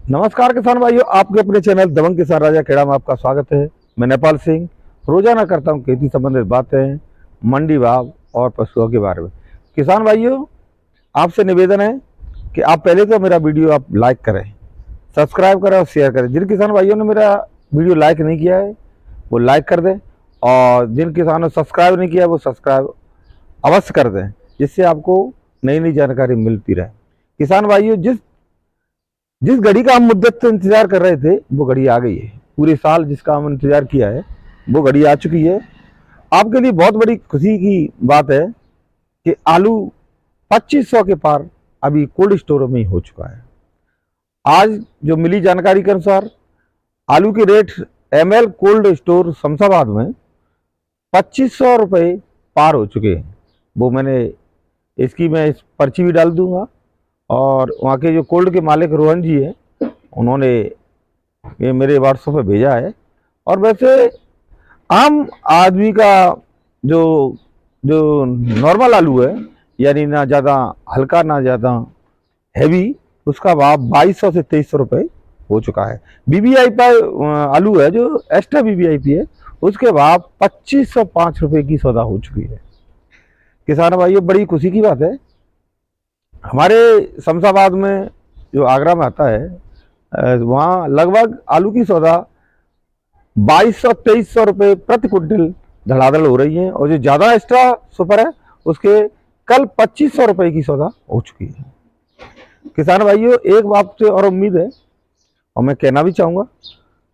नमस्कार किसान भाइयों, आपके अपने चैनल दबंग किसान राजा खेड़ा में आपका स्वागत है। मैं नेपाल सिंह रोजाना करता हूं खेती संबंधित बातें, मंडी भाव और पशुओं के बारे में। किसान भाइयों, आपसे निवेदन है कि आप पहले तो मेरा वीडियो आप लाइक करें, सब्सक्राइब करें और शेयर करें। जिन किसान भाइयों ने मेरा वीडियो लाइक नहीं किया है वो लाइक कर दें, और जिन किसानों ने सब्सक्राइब नहीं किया है वो सब्सक्राइब अवश्य कर दें, जिससे आपको नई नई जानकारी मिलती रहे। किसान भाइयों, जिस जिस घड़ी का हम मुद्दत से इंतजार कर रहे थे वो घड़ी आ गई है। पूरे साल जिसका हम इंतजार किया है वो घड़ी आ चुकी है। आपके लिए बहुत बड़ी खुशी की बात है कि आलू 2500 के पार अभी कोल्ड स्टोर में ही हो चुका है। आज जो मिली जानकारी के अनुसार आलू के rate ML cold store Shamshabad में 2500 रुपये पार हो चुके हैं। वो मैंने इसकी मैं इस पर्ची भी डाल दूंगा, और वहाँ के जो कोल्ड के मालिक रोहन जी हैं उन्होंने ये मेरे व्हाट्सएप पे भेजा है। और वैसे आम आदमी का जो जो नॉर्मल आलू है, यानी ना ज़्यादा हल्का ना ज़्यादा हैवी, उसका भाव 2200 से 2300 रुपये हो चुका है। बीबीआई पर आलू है जो एक्स्ट्रा बीबीआईपी है, उसके भाव 2505 रुपये की सौदा हो चुकी है। किसान भाइयों, बड़ी खुशी की बात है। हमारे शमशाबाद में जो आगरा में आता है वहाँ लगभग आलू की सौदा 2200-2300 रुपये प्रति क्विंटल धड़ाधड़ हो रही है, और जो ज़्यादा एक्स्ट्रा सुपर है उसके कल 2500 रुपये की सौदा हो चुकी है। किसान भाइयों, एक बात से और उम्मीद है, और मैं कहना भी चाहूँगा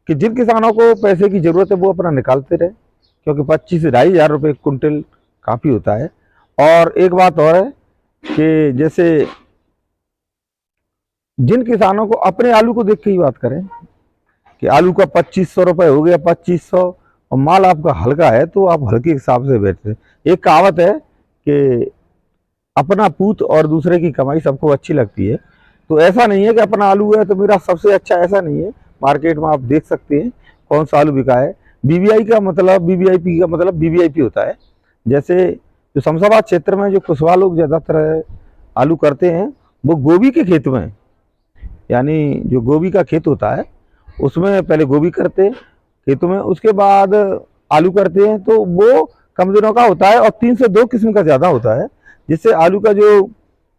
कि जिन किसानों को पैसे की ज़रूरत है वो अपना निकालते रहे, क्योंकि 25 से 2500 रुपये क्विंटल काफ़ी होता है। और एक बात और है कि जैसे जिन किसानों को अपने आलू को देख के ही बात करें कि आलू का 2500 रुपये हो गया, 2500, और माल आपका हल्का है तो आप हल्के हिसाब से बेचते हैं। एक कहावत है कि अपना पूत और दूसरे की कमाई सबको अच्छी लगती है। तो ऐसा नहीं है कि अपना आलू है तो मेरा सबसे अच्छा, ऐसा नहीं है। मार्केट में आप देख सकते हैं कौन सा आलू बिका है। बीबीआई का मतलब बीबीआईपी का मतलब बीबीआईपी होता है। जैसे जो शमशाबाद क्षेत्र में जो कुशवाहा लोग ज़्यादातर आलू करते हैं वो गोभी के खेत में, यानी जो गोभी का खेत होता है उसमें पहले गोभी करते हैं खेतों में, उसके बाद आलू करते हैं। तो वो कम दिनों का होता है और 3 से 2 किस्म का ज़्यादा होता है, जिससे आलू का जो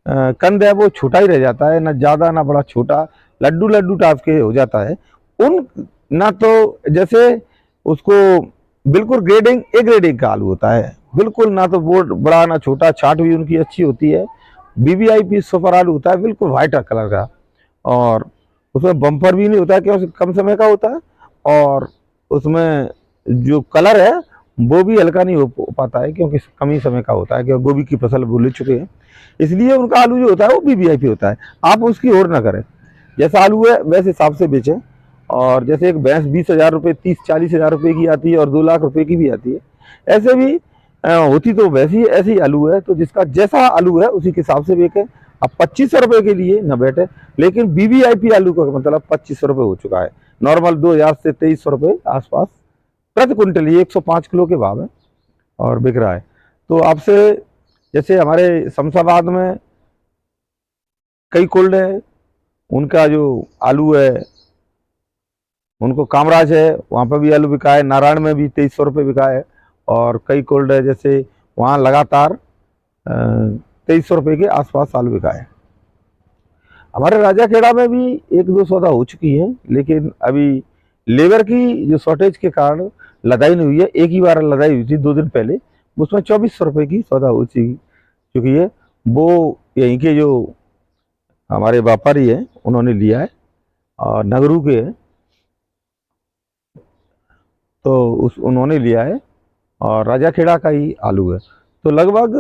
कंद है वो छोटा ही रह जाता है, ना ज़्यादा ना बड़ा, छोटा लड्डू लड्डू टाइप के हो जाता है। उन ना तो जैसे उसको बिल्कुल ग्रेडिंग ए ग्रेडिंग का आलू होता है, बिल्कुल ना तो वो बड़ा ना छोटा, छाट भी उनकी अच्छी होती है। बीबीआईपी सुपर आलू होता है बिल्कुल वाइट कलर का, और उसमें बम्पर भी नहीं होता है क्योंकि कम समय का होता है, और उसमें जो कलर है वो भी हल्का नहीं हो पाता है क्योंकि कम ही समय का होता है, क्योंकि गोभी की फसल वो ले चुके हैं। इसलिए उनका आलू जो होता है वो बीबीआईपी होता है। आप उसकी ओर ना करें, जैसा आलू है वैसे हिसाब से बेचें। और जैसे एक भैंस 20,000 रुपये, 30-40 हज़ार रुपये की आती है और 2 लाख रुपये की भी आती है, ऐसे भी होती तो वैसी ऐसी आलू है। तो जिसका जैसा आलू है उसी के हिसाब से बेचें। अब 2500 रुपये के लिए न बैठे, लेकिन बीबीआईपी आलू का मतलब 2500 रुपये हो चुका है। नॉर्मल 2000 से 2300 रुपये आसपास प्रति क्विंटल, ये 105 किलो के भाव है और बिक रहा है। तो आपसे, जैसे हमारे शमशाबाद में कई कोल्ड है, उनका जो आलू है उनको कामराज है, वहाँ पर भी आलू बिका है। नारायण में भी 2300 रुपये बिका है, और कई कोल्ड है जैसे वहाँ लगातार 2300 रुपये के आसपास आलू बिका है। हमारे राजाखेड़ा में भी 1-2 सौदा हो चुकी है, लेकिन अभी लेबर की जो शॉर्टेज के कारण लदाई नहीं हुई है। एक ही बार लदाई हुई थी 2 दिन पहले, उसमें 2400 रुपये की सौदा हो चुकी है। वो यहीं के जो हमारे व्यापारी हैं उन्होंने लिया है, और नगरू के हैं, तो उन्होंने लिया है, और राजाखेड़ा का ही आलू है। तो लगभग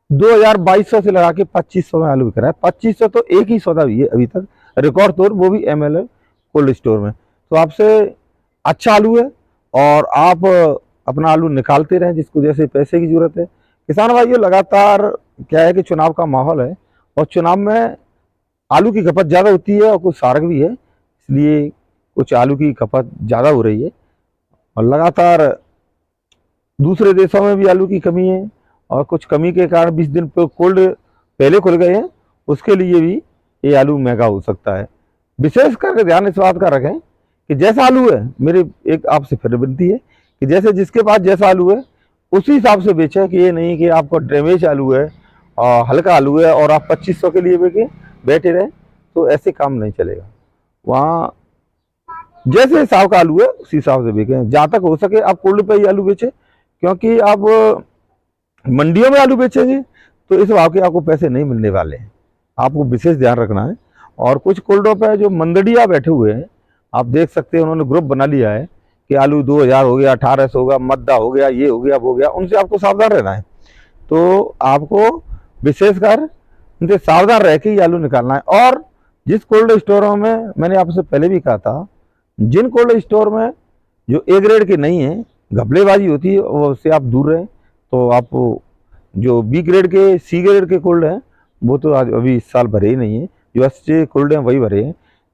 2200 से लगा के 2500 में आलू बिक रहा है। 2500 तो एक ही सौदा हुई है अभी तक रिकॉर्ड तौर, वो भी एमएल कोल्ड स्टोर में। तो आपसे अच्छा आलू है, और आप अपना आलू निकालते रहें जिसको जैसे पैसे की जरूरत है। किसान भाइयों, लगातार क्या है कि चुनाव का माहौल है, और चुनाव में आलू की खपत ज़्यादा होती है और कुछ सारक भी है, इसलिए कुछ आलू की खपत ज़्यादा हो रही है। और लगातार दूसरे देशों में भी आलू की कमी है, और कुछ कमी के कारण 20 दिन पर कोल्ड पहले खुल गए हैं, उसके लिए भी ये आलू महंगा हो सकता है। विशेष करके ध्यान इस बात का रखें कि जैसा आलू है, मेरी एक आपसे फिर विनती है कि जैसे जिसके पास जैसा आलू है उसी हिसाब से बेचें, कि ये नहीं कि आपको डैमेज आलू है और हल्का आलू है और आप 2500 के लिए बैठे रहे, तो ऐसे काम नहीं चलेगा। वहाँ जैसे हिसाब का आलू है उसी हिसाब से बिके। जहाँ तक हो सके आप कोल्ड पे ही आलू बेचें, क्योंकि आप मंडियों में आलू बेचेंगे तो इस भाव के आपको पैसे नहीं मिलने वाले हैं, आपको विशेष ध्यान रखना है। और कुछ कोल्डों पे जो मंदड़िया बैठे हुए हैं, आप देख सकते हैं, उन्होंने ग्रुप बना लिया है कि आलू 2000 हो गया, 1800 होगा, मद्दा हो गया, ये हो गया, वो हो गया, उनसे आपको सावधान रहना है। तो आपको विशेषकर उनसे सावधान रह के ही आलू निकालना है। और जिस कोल्ड स्टोरों में, मैंने आपसे पहले भी कहा था, जिन कोल्ड स्टोर में जो ए ग्रेड के नहीं है, घपलेबाजी होती है, उससे आप दूर रहें। तो आप जो बी ग्रेड के, सी ग्रेड के कोल्ड हैं, वो तो आज अभी इस साल भरे ही नहीं है, जो अच्छे कोल्ड हैं वही भरे हैं।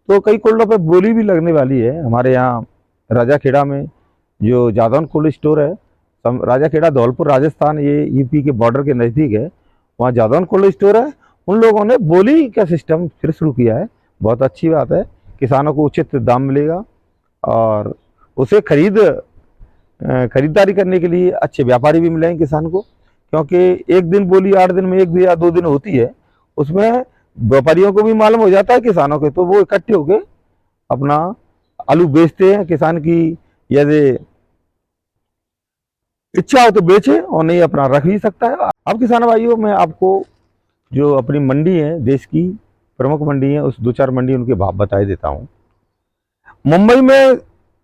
तो कई कोल्डों पे बोली भी लगने वाली है। हमारे यहाँ राजाखेड़ा में जो जादौन कोल्ड स्टोर है, राजाखेड़ा धौलपुर राजस्थान, ये यूपी के बॉर्डर के नज़दीक है, वहाँ जादौन कोल्ड स्टोर है। उन लोगों ने बोली का सिस्टम फिर शुरू किया है, बहुत अच्छी बात है। किसानों को उचित दाम मिलेगा और उसे खरीदारी करने के लिए अच्छे व्यापारी भी मिलेंगे किसान को, क्योंकि एक दिन बोली 8 दिन में, 1 या 2 दिन होती है, उसमें व्यापारियों को भी मालूम हो जाता है किसानों के, तो वो इकट्ठे होकर अपना आलू बेचते हैं। किसान की यदि इच्छा हो तो बेचे और नहीं अपना रख भी सकता है। अब किसान भाइयों, मैं आपको जो अपनी मंडी है, देश की प्रमुख मंडी है, उस 2-4 मंडी उनके भाव बता देता हूँ। मुंबई में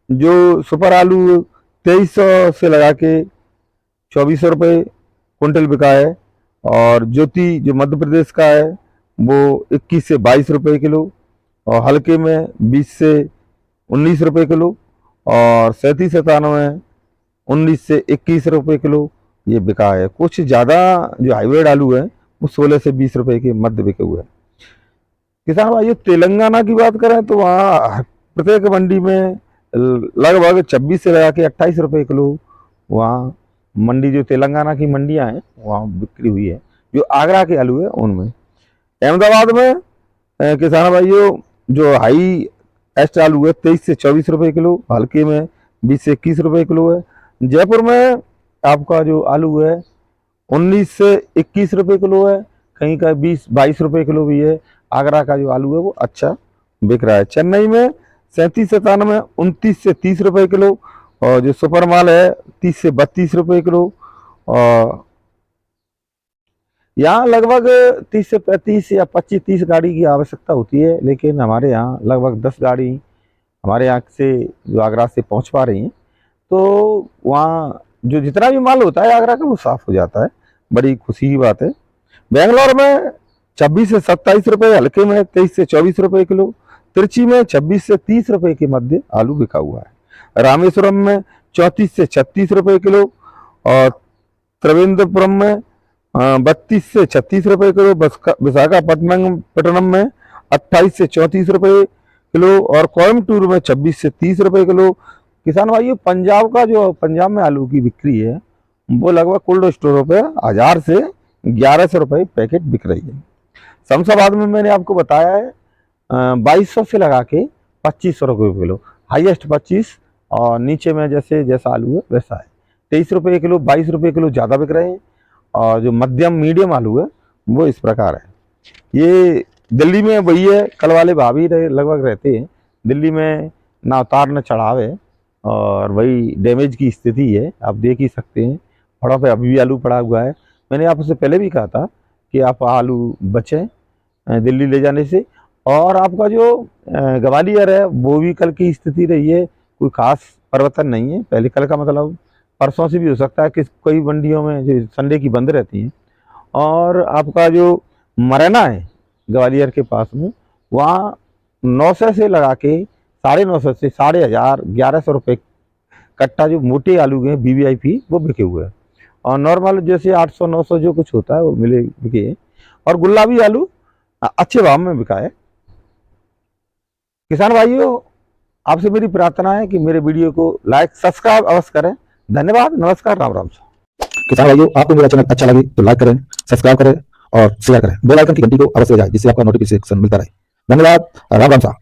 जो सुपर आलू 2300 से लगा के 2400 रुपये कुंटल बिका है, और ज्योति जो मध्य प्रदेश का है वो 21 से 22 रुपये किलो, और हल्के में 20 से 19 रुपये किलो, और 37-97 19 से 21 रुपये किलो ये बिका है। कुछ ज़्यादा जो हाइब्रिड आलू है वो 16 से 20 रुपये के मध्य बिके हुए हैं। किसान भाइयों, तेलंगाना की बात करें तो वहाँ प्रत्येक मंडी में लगभग 26 से लगा के 28 रुपये किलो वहाँ मंडी, जो तेलंगाना की मंडियाँ हैं वहाँ बिक्री हुई है। जो आगरा के आलू है उनमें, अहमदाबाद में किसान भाइयों जो हाई एस्ट आलू है 23 से 24 रुपये किलो, हल्के में 20 से 21 रुपये किलो है। जयपुर में आपका जो आलू है 19 से 21 रुपये किलो है, कहीं का 20-22 रुपये किलो भी है। आगरा का जो आलू है वो अच्छा बिक रहा है। चेन्नई में 37-97 29 से 30 रुपये किलो, और जो सुपर माल है 30 से 32 रुपये किलो, और यहाँ लगभग 30 से 35 या 25-30 गाड़ी की आवश्यकता होती है, लेकिन हमारे यहाँ लगभग 10 गाड़ी हमारे यहाँ से जो आगरा से पहुँच पा रही हैं। तो वहाँ जो जितना भी माल होता है आगरा का वो साफ़ हो जाता है, बड़ी खुशी की बात है। बेंगलोर में 26 से 27 रुपये, हल्के में 23 से 24 रुपये किलो, तिरची में 26 से 30 रुपये के मध्य आलू बिका हुआ है। रामेश्वरम में 34 से 36 रुपये किलो, और त्रिवेंद्रपुरम में 32 से 36 रुपये किलो, विशाखापट्टनम में 28 से 34 रुपये किलो, और कोयम्बटूर में 26 से 30 रुपये किलो। किसान भाइयों, पंजाब में आलू की बिक्री है वो लगभग कोल्ड स्टोरों पे 1000 से 1100 रुपये पैकेट बिक रही है। शमशाबाद में मैंने आपको बताया है 2200 से लगा के 2500 रुपये किलो, हाईएस्ट 25, और नीचे में जैसा आलू है वैसा है। 23 रुपये किलो, 22 रुपये किलो ज़्यादा बिक रहे हैं, और जो मध्यम मीडियम आलू है वो इस प्रकार है। ये दिल्ली में वही है, कल वाले भाव ही लगभग रहते हैं। दिल्ली में ना उतार न चढ़ाव है, और वही डैमेज की स्थिति है, आप देख ही सकते हैं। फड़ों पे अभी भी आलू पड़ा हुआ है। मैंने आपसे पहले भी कहा था कि आप आलू बचें दिल्ली ले जाने से। और आपका जो ग्वालियर है वो भी कल की स्थिति रही है, कोई खास परिवर्तन नहीं है। पहले कल का मतलब परसों से भी हो सकता है कि कई मंडियों में जो संडे की बंद रहती हैं। और आपका जो मरना है ग्वालियर के पास में, वहाँ 900 से लगा के 950 से 1150 रुपये कट्टा जो मोटे आलू हैं BVIP वो बिके हुए हैं, और नॉर्मल जैसे 800-900 जो कुछ होता है वो बिके हैं। और गुलाबी आलू अच्छे भाव में बिका है। किसान भाइयों, आपसे मेरी प्रार्थना है कि मेरे वीडियो को लाइक सब्सक्राइब अवश्य करें। धन्यवाद, नमस्कार, राम राम। किसान भाइयों, आपको मेरा चैनल अच्छा लगे तो लाइक करें, सब्सक्राइब करें और शेयर करें। बेल आइकन की घंटी को अवश्य बजाएं जिससे आपका नोटिफिकेशन मिलता रहे। धन्यवाद, राम राम साहब।